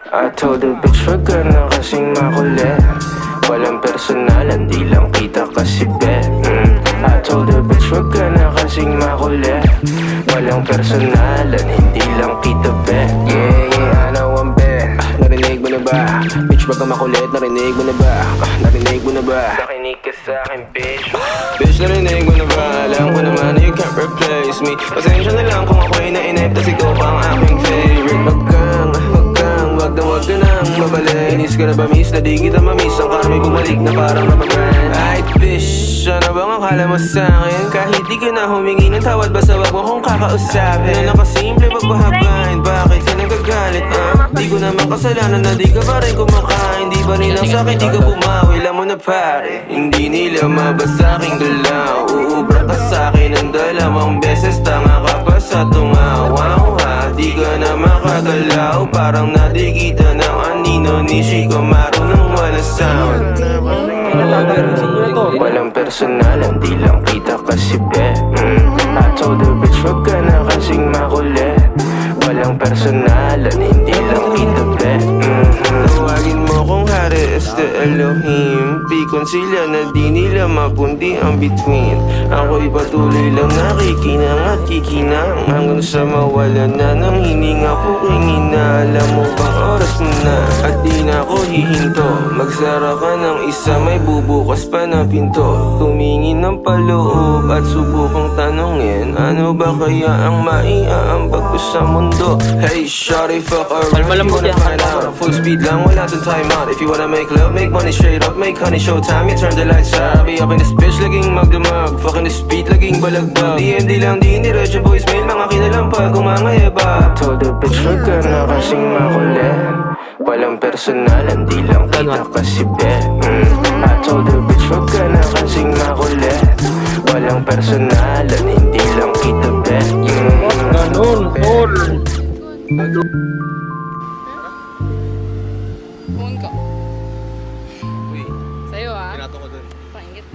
I told the bitch wag ka na kasing makulit. Walang personalan, di lang kita kasi be. I told the bitch wag ka na kasing makulit. Walang personalan, hindi lang kita be. Yeah, I know I'm bad. Narinig mo na ba? Bitch wag ka makulit, narinig mo na ba? Narinig mo na ba? Nakinig ka sa'kin bitch. Bitch narinig mo na ba? Alam ko naman na you can't replace me. Pasensya na lang kung ako'y nainip, tas ikaw pa ang aking favorite. Wag ka nang mabalik. Inis ka na ba miss? Na di kita mamiss. Ang karma'y bumalik na parang napabrand. Ay bitch, ano bang akala mo sa'kin? Kahit di ka na humingi ng tawad, basta wag mo kong kakausapin. Na nakasimple wag bahabain. Bakit ka nagagalit Di ko naman kasalanan na di ka pa rin kumakain. Di ba rin lang sa'kin di ka bumawi. Alam mo na pare, hindi nila mabasa aking galaw. Uubra ka sa'kin ng dalawang beses. Tanga ka pa sa tungaw. Di ka na makagalaw. Parang nadigita ng anino ni Chico. Marunong wala sound. Walang personalan, di lang kita kasi be. I told the bitch wag ka na kasing makulit. Walang personalan, hindi lang kita be. Tawagin mo kung hari is the Elohim. Pikon sila na di nila mapundi ang between. Ako'y patuloy lang nakikinang at kikinang hanggang sa mawala na ng hininga ko kingina. Alam mo bang oras mo na at di na ako hihinto. Magsara ka ng isa, may bubukas pa na pinto. Tumingin ng paloob at subukang tanongin, ano ba kaya ang maiaambag ko sa mundo? Hey shawty, fuck around, you wanna find out. Full speed lang, wala dun time out. If you wanna make love, make money straight up, make honey showtime. You turn the lights out, be up in this bitch, laging magdamag. Fucking this beat, laging balagbag. DMD lang, di niretso voicemail, mga kinalampag, kumangayaba. Told the bitch, wag ka na kasing makulit. Walang personalan, di lang kita kasi be. I told the bitch, wag ka na kasing makulit. Walang personalan, hindi lang kita be. Ganun, tol. Pumun ka. Uy, Sa'yo tinato ko dun. Pangit.